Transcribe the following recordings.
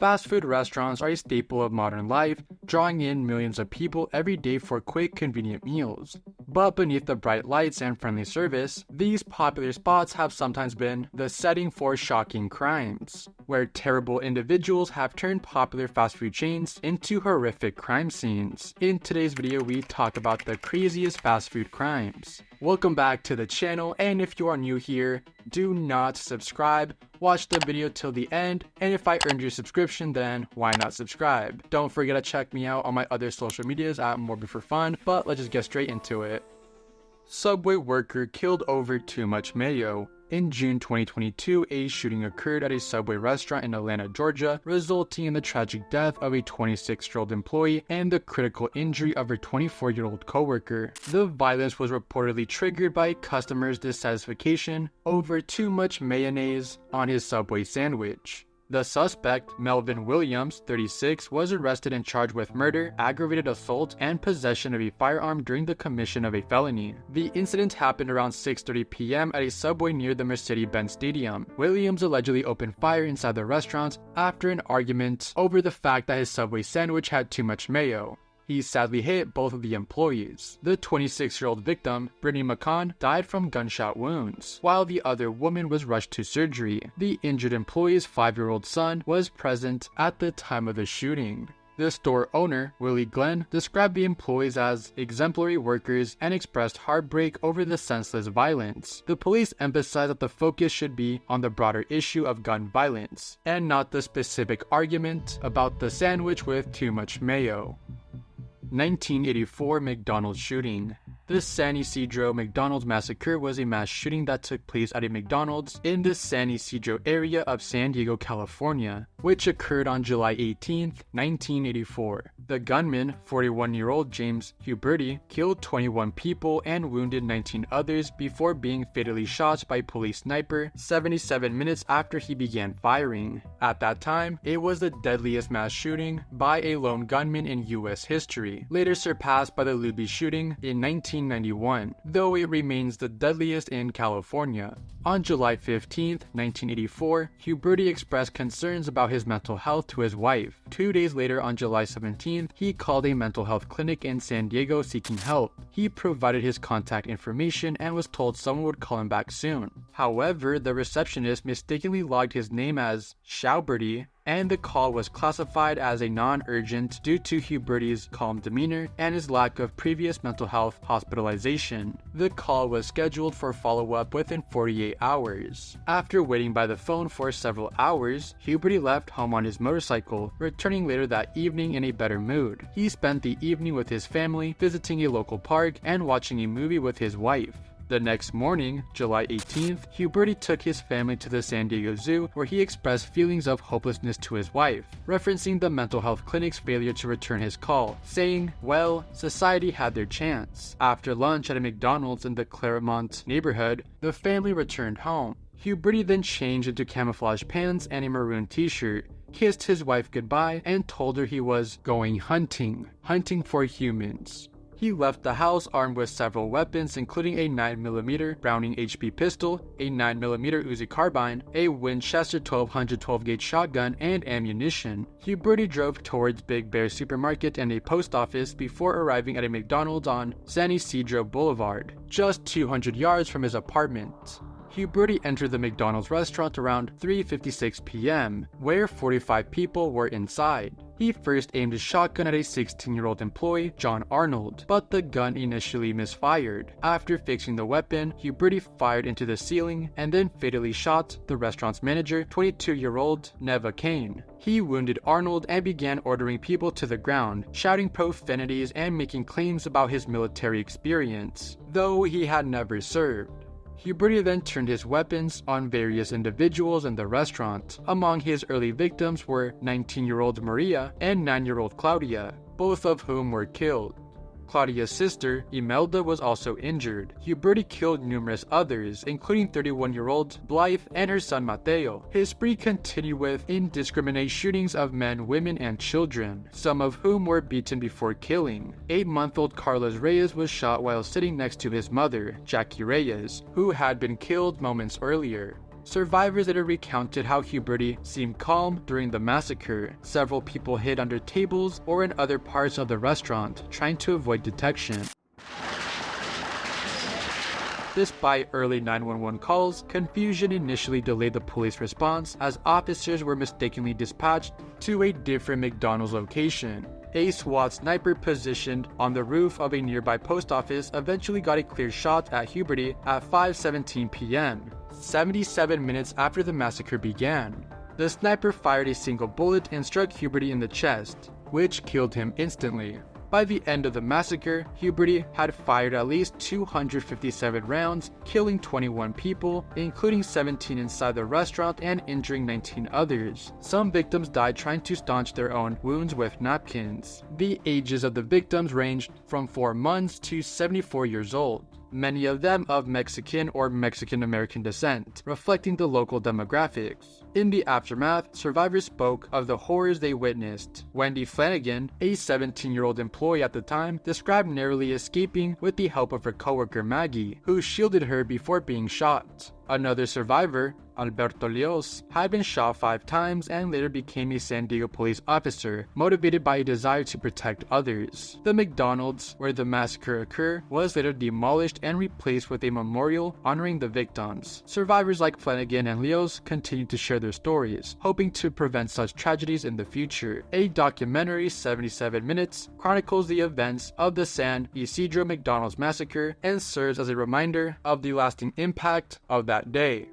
Fast food restaurants are a staple of modern life, drawing in millions of people every day for quick, convenient meals. But beneath the bright lights and friendly service, these popular spots have sometimes been the setting for shocking crimes, where terrible individuals have turned popular fast food chains into horrific crime scenes. In today's video, we talk about the craziest fast food crimes. Welcome back to the channel, and if you are new here, do not subscribe. Watch the video till the end, and if I earned your subscription, then why not subscribe? Don't forget to check me out on my other social medias at Morbid4Fun, but let's just get straight into it. Subway worker killed over too much mayo. In June 2022, a shooting occurred at a Subway restaurant in Atlanta, Georgia, resulting in the tragic death of a 26-year-old employee and the critical injury of her 24-year-old coworker. The violence was reportedly triggered by a customer's dissatisfaction over too much mayonnaise on his Subway sandwich. The suspect, Melvin Williams, 36, was arrested and charged with murder, aggravated assault, and possession of a firearm during the commission of a felony. The incident happened around 6:30 p.m. at a Subway near the Mercedes-Benz Stadium. Williams allegedly opened fire inside the restaurant after an argument over the fact that his Subway sandwich had too much mayo. He sadly hit both of the employees. The 26-year-old victim, Brittany McCann, died from gunshot wounds, while the other woman was rushed to surgery. The injured employee's 5-year-old son was present at the time of the shooting. The store owner, Willie Glenn, described the employees as exemplary workers and expressed heartbreak over the senseless violence. The police emphasized that the focus should be on the broader issue of gun violence, and not the specific argument about the sandwich with too much mayo. 1984 McDonald's shooting. The San Ysidro McDonald's Massacre was a mass shooting that took place at a McDonald's in the San Ysidro area of San Diego, California, which occurred on July 18, 1984. The gunman, 41-year-old James Huberty, killed 21 people and wounded 19 others before being fatally shot by a police sniper 77 minutes after he began firing. At that time, it was the deadliest mass shooting by a lone gunman in U.S. history, later surpassed by the Luby shooting in 1991, though it remains the deadliest in California. On July 15, 1984, Huberty expressed concerns about his mental health to his wife. 2 days later, on July 17th, he called a mental health clinic in San Diego seeking help. He provided his contact information and was told someone would call him back soon. However, the receptionist mistakenly logged his name as Schauberty, and the call was classified as a non-urgent due to Huberty's calm demeanor and his lack of previous mental health hospitalization. The call was scheduled for follow-up within 48 hours. After waiting by the phone for several hours, Huberty left home on his motorcycle, returning later that evening in a better mood. He spent the evening with his family, visiting a local park, and watching a movie with his wife. The next morning, July 18th, Huberty took his family to the San Diego Zoo, where he expressed feelings of hopelessness to his wife, referencing the mental health clinic's failure to return his call, saying, "Well, society had their chance." After lunch at a McDonald's in the Claremont neighborhood, the family returned home. Huberty then changed into camouflage pants and a maroon t-shirt, kissed his wife goodbye, and told her he was going hunting for humans. He left the house armed with several weapons, including a 9mm Browning HP pistol, a 9mm Uzi carbine, a Winchester 1200 12-gauge shotgun, and ammunition. Huberty drove towards Big Bear Supermarket and a post office before arriving at a McDonald's on San Ysidro Boulevard, just 200 yards from his apartment. Huberty entered the McDonald's restaurant around 3:56 p.m., where 45 people were inside. He first aimed his shotgun at a 16-year-old employee, John Arnold, but the gun initially misfired. After fixing the weapon, Huberty fired into the ceiling and then fatally shot the restaurant's manager, 22-year-old Neva Kane. He wounded Arnold and began ordering people to the ground, shouting profanities and making claims about his military experience, though he had never served. Huberty then turned his weapons on various individuals in the restaurant. Among his early victims were 19-year-old Maria and 9-year-old Claudia, both of whom were killed. Claudia's sister, Imelda, was also injured. Huberty killed numerous others, including 31-year-old Blythe and her son Mateo. His spree continued with indiscriminate shootings of men, women, and children, some of whom were beaten before killing. 8-month-old Carlos Reyes was shot while sitting next to his mother, Jackie Reyes, who had been killed moments earlier. Survivors later recounted how Huberty seemed calm during the massacre. Several people hid under tables or in other parts of the restaurant, trying to avoid detection. Despite early 911 calls, confusion initially delayed the police response as officers were mistakenly dispatched to a different McDonald's location. A SWAT sniper positioned on the roof of a nearby post office eventually got a clear shot at Huberty at 5:17 p.m., 77 minutes after the massacre began. The sniper fired a single bullet and struck Huberty in the chest, which killed him instantly. By the end of the massacre, Huberty had fired at least 257 rounds, killing 21 people, including 17 inside the restaurant and injuring 19 others. Some victims died trying to staunch their own wounds with napkins. The ages of the victims ranged from 4 months to 74 years old, many of them of Mexican or Mexican-American descent, reflecting the local demographics. In the aftermath, survivors spoke of the horrors they witnessed. Wendy Flanagan, a 17-year-old employee at the time, described narrowly escaping with the help of her coworker Maggie, who shielded her before being shot. Another survivor, Alberto Leos, had been shot 5 times and later became a San Diego police officer, motivated by a desire to protect others. The McDonald's where the massacre occurred was later demolished and replaced with a memorial honoring the victims. Survivors like Flanagan and Leos continued to share their stories, hoping to prevent such tragedies in the future. A documentary, 77 minutes, chronicles the events of the San Isidro McDonald's Massacre and serves as a reminder of the lasting impact of that day.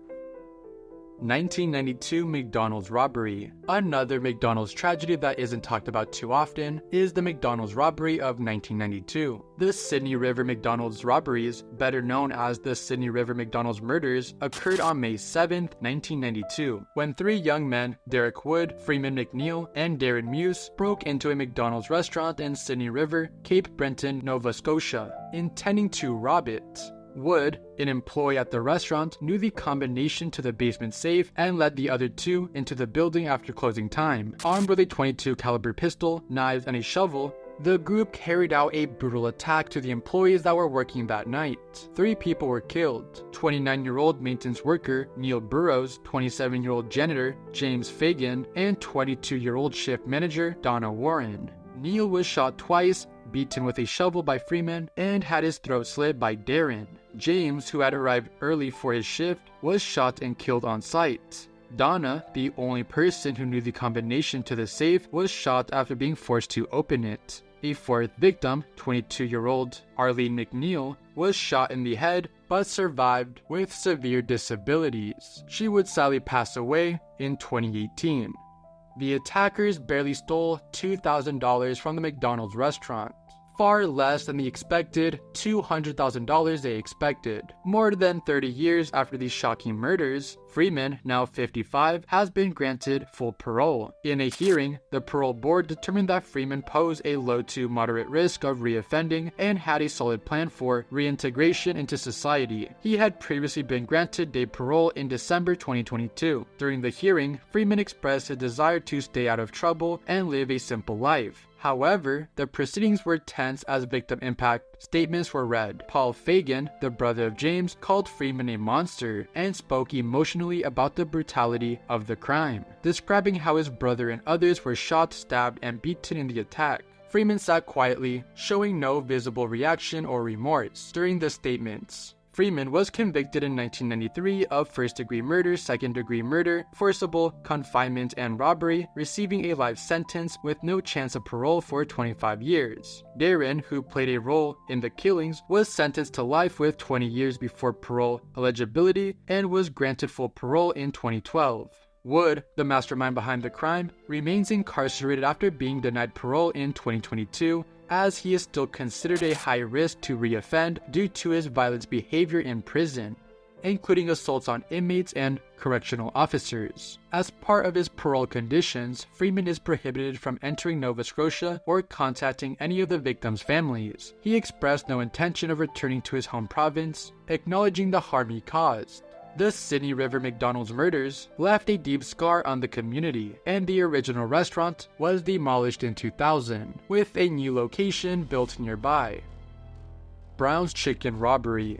1992 McDonald's Robbery. Another McDonald's tragedy that isn't talked about too often is the McDonald's Robbery of 1992. The Sydney River McDonald's robberies, better known as the Sydney River McDonald's murders, occurred on May 7, 1992, when 3 young men, Derek Wood, Freeman McNeil, and Darren Muse, broke into a McDonald's restaurant in Sydney River, Cape Breton, Nova Scotia, intending to rob it. Wood, an employee at the restaurant, knew the combination to the basement safe and led the other 2 into the building after closing time. Armed with a .22 caliber pistol, knives, and a shovel, the group carried out a brutal attack to the employees that were working that night. 3 people were killed: 29-year-old maintenance worker Neil Burrows, 27-year-old janitor James Fagan, and 22-year-old shift manager Donna Warren. Neil was shot twice, beaten with a shovel by Freeman, and had his throat slit by Darren. James, who had arrived early for his shift, was shot and killed on site. Donna, the only person who knew the combination to the safe, was shot after being forced to open it. A 4th victim, 22-year-old Arlene McNeil, was shot in the head but survived with severe disabilities. She would sadly pass away in 2018. The attackers barely stole $2,000 from the McDonald's restaurant, far less than the expected $200,000 they expected. More than 30 years after these shocking murders, Freeman, now 55, has been granted full parole. In a hearing, the parole board determined that Freeman posed a low to moderate risk of reoffending and had a solid plan for reintegration into society. He had previously been granted day parole in December 2022. During the hearing, Freeman expressed his desire to stay out of trouble and live a simple life. However, the proceedings were tense as victim impact statements were read. Paul Fagan, the brother of James, called Freeman a monster and spoke emotionally about the brutality of the crime, describing how his brother and others were shot, stabbed, and beaten in the attack. Freeman sat quietly, showing no visible reaction or remorse during the statements. Freeman was convicted in 1993 of first-degree murder, second-degree murder, forcible confinement, and robbery, receiving a life sentence with no chance of parole for 25 years. Darren, who played a role in the killings, was sentenced to life with 20 years before parole eligibility and was granted full parole in 2012. Wood, the mastermind behind the crime, remains incarcerated after being denied parole in 2022, as he is still considered a high risk to reoffend due to his violent behavior in prison, including assaults on inmates and correctional officers. As part of his parole conditions, Freeman is prohibited from entering Nova Scotia or contacting any of the victims' families. He expressed no intention of returning to his home province, acknowledging the harm he caused. The Sydney River McDonald's murders left a deep scar on the community, and the original restaurant was demolished in 2000, with a new location built nearby. Brown's Chicken Robbery.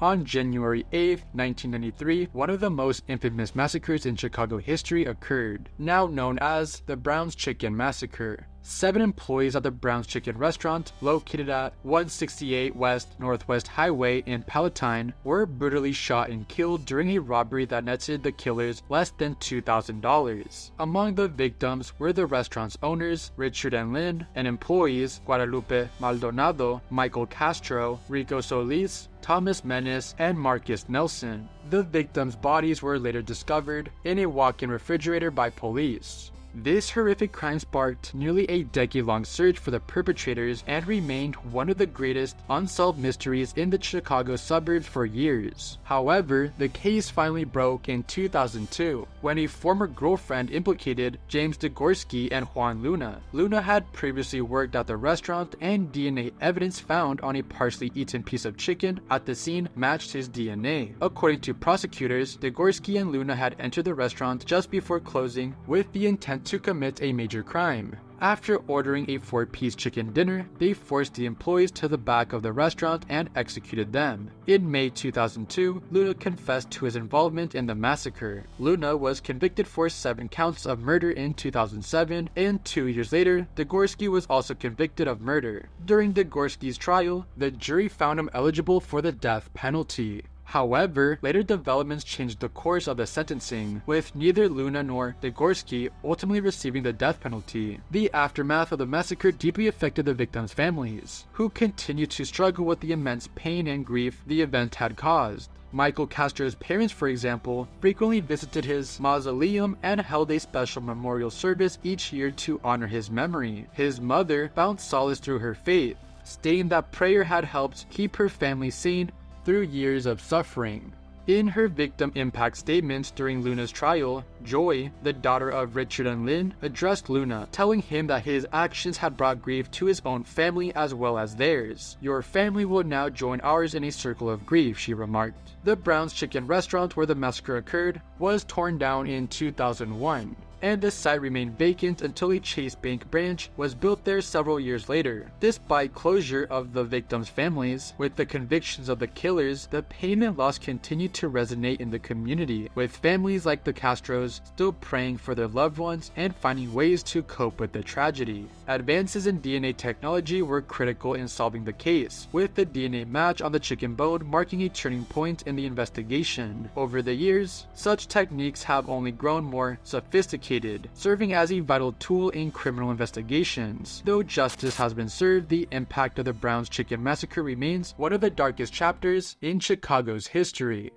On January 8, 1993, one of the most infamous massacres in Chicago history occurred, now known as the Brown's Chicken Massacre. 7 employees at the Brown's Chicken restaurant, located at 168 West Northwest Highway in Palatine, were brutally shot and killed during a robbery that netted the killers less than $2,000. Among the victims were the restaurant's owners, Richard and Lynn, and employees, Guadalupe Maldonado, Michael Castro, Rico Solis, Thomas Menace, and Marcus Nelson. The victims' bodies were later discovered in a walk-in refrigerator by police. This horrific crime sparked nearly a decade-long search for the perpetrators and remained one of the greatest unsolved mysteries in the Chicago suburbs for years. However, the case finally broke in 2002 when a former girlfriend implicated James Degorski and Juan Luna. Luna had previously worked at the restaurant, and DNA evidence found on a partially eaten piece of chicken at the scene matched his DNA. According to prosecutors, Degorski and Luna had entered the restaurant just before closing with the intent to commit a major crime. After ordering a 4-piece chicken dinner, they forced the employees to the back of the restaurant and executed them. In May 2002, Luna confessed to his involvement in the massacre. Luna was convicted for 7 counts of murder in 2007, and 2 years later, Degorski was also convicted of murder. During Degorski's trial, the jury found him eligible for the death penalty. However, later developments changed the course of the sentencing, with neither Luna nor Degorski ultimately receiving the death penalty. The aftermath of the massacre deeply affected the victims' families, who continued to struggle with the immense pain and grief the event had caused. Michael Castro's parents, for example, frequently visited his mausoleum and held a special memorial service each year to honor his memory. His mother found solace through her faith, stating that prayer had helped keep her family sane through years of suffering. In her victim impact statement during Luna's trial, Joy, the daughter of Richard and Lynn, addressed Luna, telling him that his actions had brought grief to his own family as well as theirs. "Your family will now join ours in a circle of grief," she remarked. The Brown's Chicken restaurant where the massacre occurred was torn down in 2001. And the site remained vacant until a Chase Bank branch was built there several years later. Despite closure of the victims' families, with the convictions of the killers, the pain and loss continued to resonate in the community, with families like the Castros still praying for their loved ones and finding ways to cope with the tragedy. Advances in DNA technology were critical in solving the case, with the DNA match on the chicken bone marking a turning point in the investigation. Over the years, such techniques have only grown more sophisticated, serving as a vital tool in criminal investigations. Though justice has been served, the impact of the Brown's Chicken Massacre remains one of the darkest chapters in Chicago's history.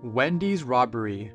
Wendy's Robbery.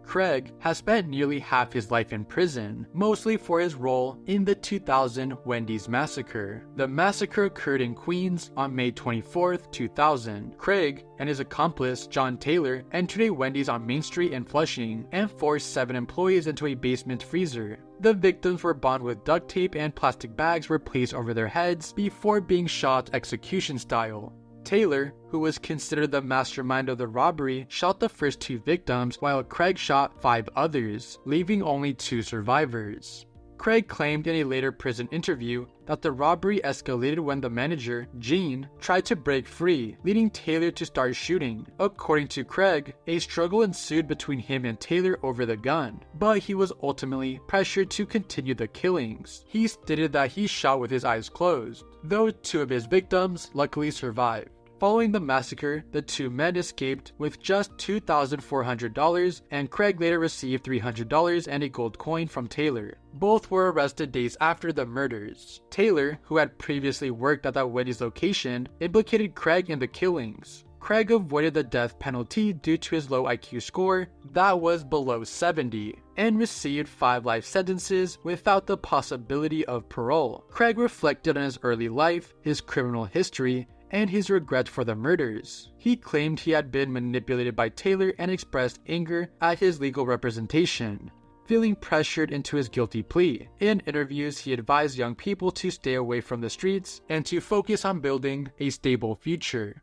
Craig has spent nearly half his life in prison, mostly for his role in the 2000 Wendy's Massacre. The massacre occurred in Queens on May 24, 2000. Craig and his accomplice, John Taylor, entered a Wendy's on Main Street in Flushing and forced 7 employees into a basement freezer. The victims were bound with duct tape and plastic bags were placed over their heads before being shot execution style. Taylor, who was considered the mastermind of the robbery, shot the first 2 victims while Craig shot 5 others, leaving only 2 survivors. Craig claimed in a later prison interview that the robbery escalated when the manager, Gene, tried to break free, leading Taylor to start shooting. According to Craig, a struggle ensued between him and Taylor over the gun, but he was ultimately pressured to continue the killings. He stated that he shot with his eyes closed, though 2 of his victims luckily survived. Following the massacre, the 2 men escaped with just $2,400, and Craig later received $300 and a gold coin from Taylor. Both were arrested days after the murders. Taylor, who had previously worked at that Wendy's location, implicated Craig in the killings. Craig avoided the death penalty due to his low IQ score that was below 70, and received 5 life sentences without the possibility of parole. Craig reflected on his early life, his criminal history, and his regret for the murders. He claimed he had been manipulated by Taylor and expressed anger at his legal representation, feeling pressured into his guilty plea. In interviews, he advised young people to stay away from the streets and to focus on building a stable future.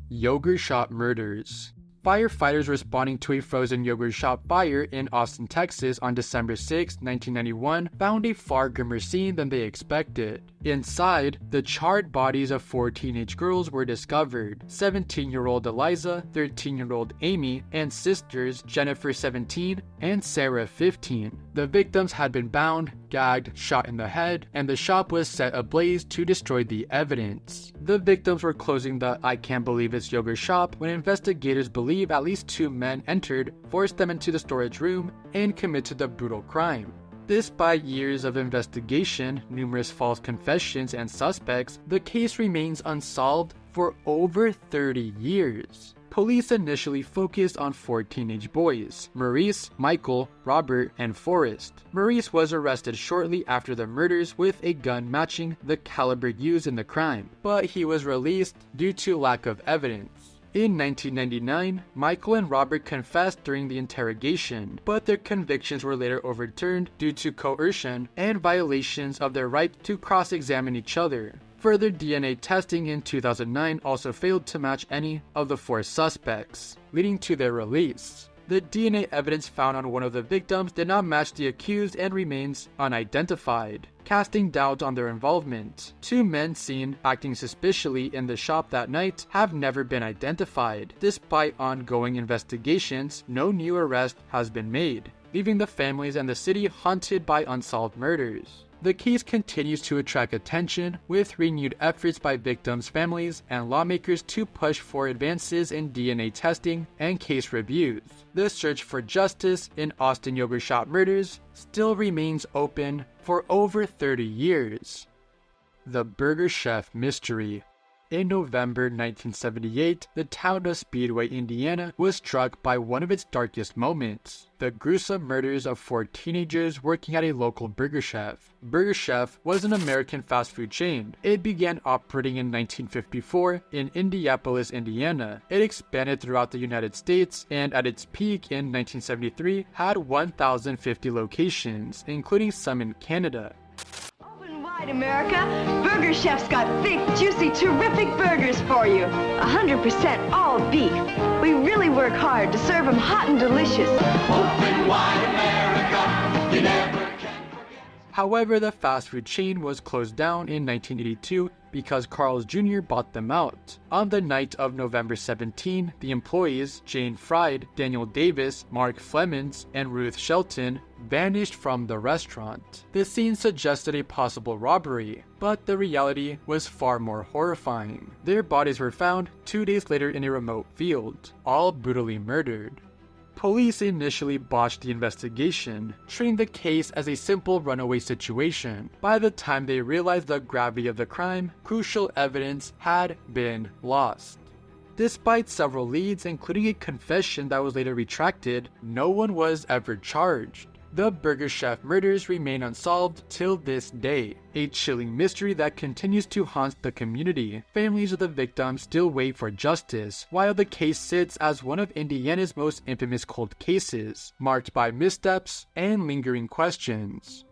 Yogurt Shop Murders. Firefighters responding to a frozen yogurt shop fire in Austin, Texas on December 6, 1991 found a far grimmer scene than they expected. Inside, the charred bodies of 4 teenage girls were discovered: 17-year-old Eliza, 13-year-old Amy, and sisters Jennifer 17 and Sarah 15. The victims had been bound, gagged, shot in the head, and the shop was set ablaze to destroy the evidence. The victims were closing the "I can't believe it's yogurt" shop when investigators believe at least 2 men entered, forced them into the storage room, and committed the brutal crime. Despite years of investigation, numerous false confessions, and suspects, the case remains unsolved for over 30 years. Police initially focused on 4 teenage boys: Maurice, Michael, Robert, and Forrest. Maurice was arrested shortly after the murders with a gun matching the caliber used in the crime, but he was released due to lack of evidence. In 1999, Michael and Robert confessed during the interrogation, but their convictions were later overturned due to coercion and violations of their right to cross-examine each other. Further DNA testing in 2009 also failed to match any of the 4 suspects, leading to their release. The DNA evidence found on one of the victims did not match the accused and remains unidentified, casting doubt on their involvement. 2 men seen acting suspiciously in the shop that night have never been identified. Despite ongoing investigations, no new arrest has been made, leaving the families and the city haunted by unsolved murders. The case continues to attract attention, with renewed efforts by victims' families and lawmakers to push for advances in DNA testing and case reviews. The search for justice in Austin yogurt shop murders still remains open for over 30 years. The Burger Chef Mystery. In November 1978, the town of Speedway, Indiana was struck by one of its darkest moments: the gruesome murders of 4 teenagers working at a local Burger Chef. Burger Chef was an American fast food chain. It began operating in 1954 in Indianapolis, Indiana. It expanded throughout the United States and at its peak in 1973 had 1,050 locations, including some in Canada. America, Burger Chef's got thick, juicy, terrific burgers for you. 100% all beef. We really work hard to serve them hot and delicious. Open wide, America, you never can forget. However, the fast food chain was closed down in 1982 because Carl's Jr. bought them out. On the night of November 17, the employees, Jane Fried, Daniel Davis, Mark Flemons, and Ruth Shelton, vanished from the restaurant. The scene suggested a possible robbery, but the reality was far more horrifying. Their bodies were found 2 days later in a remote field, all brutally murdered. Police initially botched the investigation, treating the case as a simple runaway situation. By the time they realized the gravity of the crime, crucial evidence had been lost. Despite several leads, including a confession that was later retracted, no one was ever charged. The Burger Chef murders remain unsolved till this day, a chilling mystery that continues to haunt the community. Families of the victims still wait for justice, while the case sits as one of Indiana's most infamous cold cases, marked by missteps and lingering questions.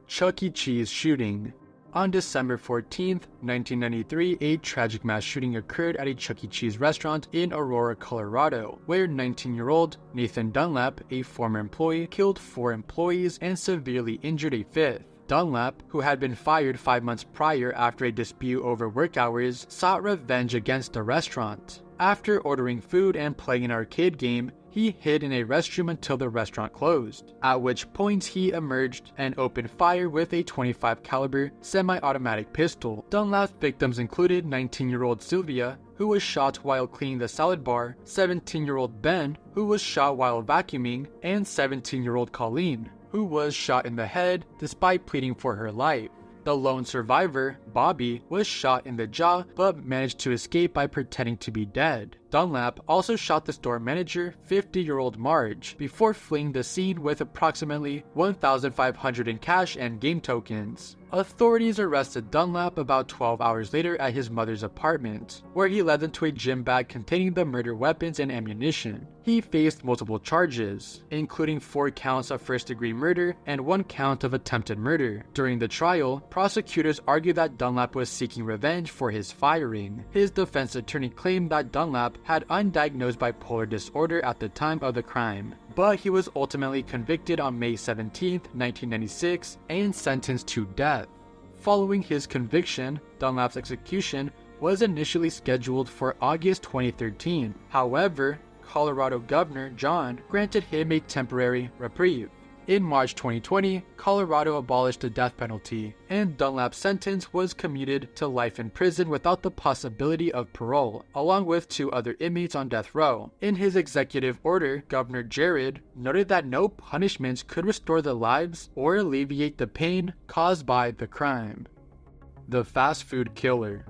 Chuck E. Cheese shooting. On December 14, 1993, a tragic mass shooting occurred at a Chuck E. Cheese restaurant in Aurora, Colorado, where 19-year-old Nathan Dunlap, a former employee, killed 4 employees and severely injured a 5th. Dunlap, who had been fired 5 months prior after a dispute over work hours, sought revenge against the restaurant. After ordering food and playing an arcade game, he hid in a restroom until the restaurant closed, at which point he emerged and opened fire with a .25 caliber semi-automatic pistol. Dunlap's victims included 19-year-old Sylvia, who was shot while cleaning the salad bar, 17-year-old Ben, who was shot while vacuuming, and 17-year-old Colleen, who was shot in the head despite pleading for her life. The lone survivor, Bobby, was shot in the jaw but managed to escape by pretending to be dead. Dunlap also shot the store manager, 50-year-old Marge, before fleeing the scene with approximately $1,500 in cash and game tokens. Authorities arrested Dunlap about 12 hours later at his mother's apartment, where he led them to a gym bag containing the murder weapons and ammunition. He faced multiple charges, including 4 counts of first-degree murder and 1 count of attempted murder. During the trial, prosecutors argued that Dunlap was seeking revenge for his firing. His defense attorney claimed that Dunlap had undiagnosed bipolar disorder at the time of the crime, but he was ultimately convicted on May 17, 1996, and sentenced to death. Following his conviction, Dunlap's execution was initially scheduled for August 2013. However, Colorado Governor John granted him a temporary reprieve. In March 2020, Colorado abolished the death penalty, and Dunlap's sentence was commuted to life in prison without the possibility of parole, along with 2 other inmates on death row. In his executive order, Governor Jared noted that no punishments could restore the lives or alleviate the pain caused by the crime. The fast food killer.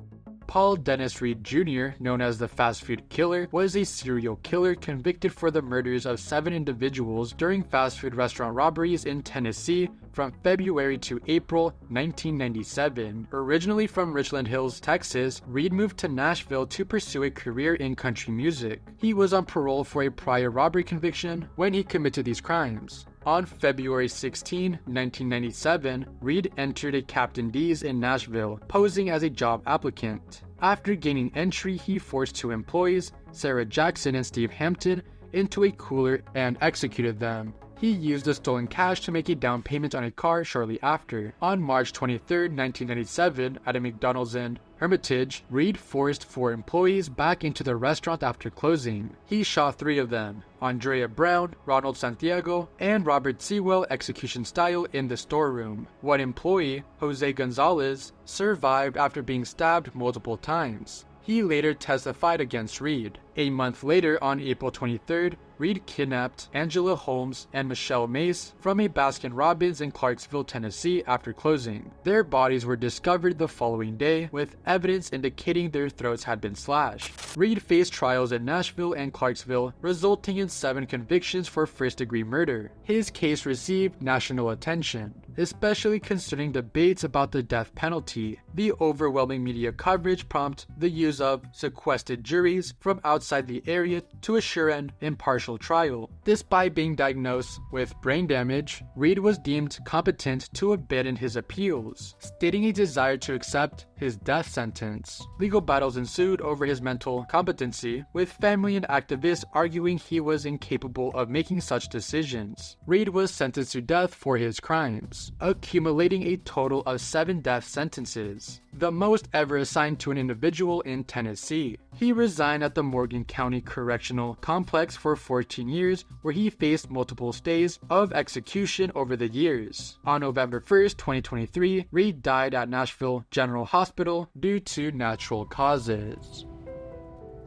Paul Dennis Reed Jr., known as the fast food killer, was a serial killer convicted for the murders of 7 individuals during fast food restaurant robberies in Tennessee from February to April 1997. Originally from Richland Hills, Texas, Reed moved to Nashville to pursue a career in country music. He was on parole for a prior robbery conviction when he committed these crimes. On February 16, 1997, Reed entered a Captain D's in Nashville, posing as a job applicant. After gaining entry, he forced 2 employees, Sarah Jackson and Steve Hampton, into a cooler and executed them. He used the stolen cash to make a down payment on a car shortly after. On March 23, 1997, at a McDonald's in Hermitage, Reed forced 4 employees back into the restaurant after closing. He shot 3 of them, Andrea Brown, Ronald Santiago, and Robert Sewell execution style in the storeroom. 1 employee, Jose Gonzalez, survived after being stabbed multiple times. He later testified against Reed. A month later, on April 23rd, Reed kidnapped Angela Holmes and Michelle Mace from a Baskin-Robbins in Clarksville, Tennessee after closing. Their bodies were discovered the following day, with evidence indicating their throats had been slashed. Reed faced trials in Nashville and Clarksville, resulting in 7 convictions for first-degree murder. His case received national attention, especially concerning debates about the death penalty. The overwhelming media coverage prompted the use of sequestered juries from outside the area to assure an impartial trial. Despite being diagnosed with brain damage, Reed was deemed competent to abandon his appeals, stating a desire to accept his death sentence. Legal battles ensued over his mental competency, with family and activists arguing he was incapable of making such decisions. Reed was sentenced to death for his crimes, accumulating a total of 7 death sentences, the most ever assigned to an individual in Tennessee. He resigned at the Morgan County Correctional Complex for 14 years, where he faced multiple stays of execution over the years. On November 1st, 2023, Reed died at Nashville General Hospital due to natural causes.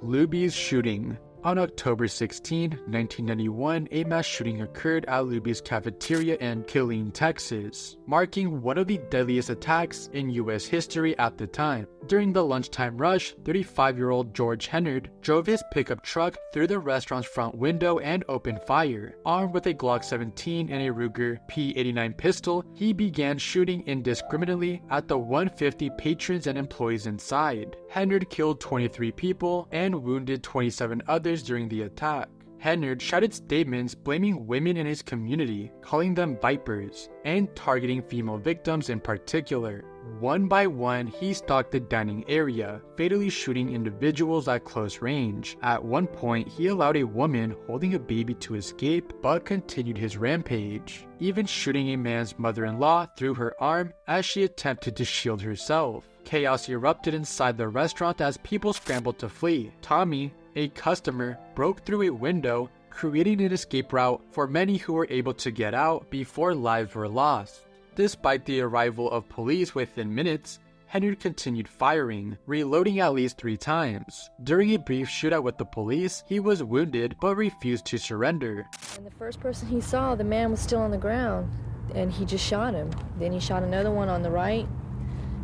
Luby's shooting. On October 16, 1991, a mass shooting occurred at Luby's cafeteria in Killeen, Texas, marking one of the deadliest attacks in U.S. history at the time. During the lunchtime rush, 35-year-old George Hennard drove his pickup truck through the restaurant's front window and opened fire. Armed with a Glock 17 and a Ruger P89 pistol, he began shooting indiscriminately at the 150 patrons and employees inside. Hennard killed 23 people and wounded 27 others during the attack. Hennard shouted statements blaming women in his community, calling them vipers, and targeting female victims in particular. One by one, he stalked the dining area, fatally shooting individuals at close range. At one point, he allowed a woman holding a baby to escape, but continued his rampage, even shooting a man's mother-in-law through her arm as she attempted to shield herself. Chaos erupted inside the restaurant as people scrambled to flee. Tommy, a customer, broke through a window, creating an escape route for many who were able to get out before lives were lost. Despite the arrival of police within minutes, Hennard continued firing, reloading at least 3 times. During a brief shootout with the police, he was wounded but refused to surrender. And the first person he saw, the man was still on the ground, and he just shot him. Then he shot another one on the right,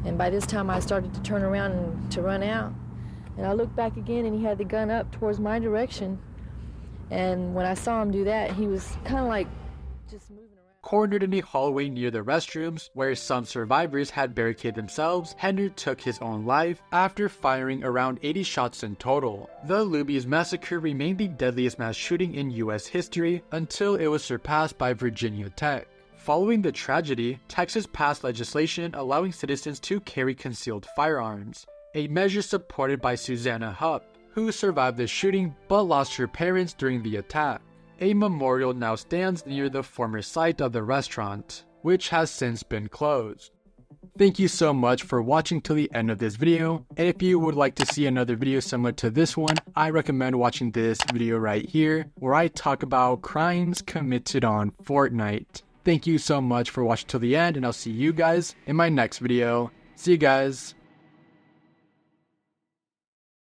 and by this time I started to turn around and to run out. And I looked back again, and he had the gun up towards my direction. And when I saw him do that, he was kind of like just moving around. Cornered in a hallway near the restrooms, where some survivors had barricaded themselves, Hennard took his own life after firing around 80 shots in total. The Luby's Massacre remained the deadliest mass shooting in U.S. history until it was surpassed by Virginia Tech. Following the tragedy, Texas passed legislation allowing citizens to carry concealed firearms, a measure supported by Susanna Hupp, who survived the shooting but lost her parents during the attack. A memorial now stands near the former site of the restaurant, which has since been closed. Thank you so much for watching till the end of this video, and if you would like to see another video similar to this one, I recommend watching this video right here, where I talk about crimes committed on Fortnite. Thank you so much for watching till the end, and I'll see you guys in my next video. See you guys.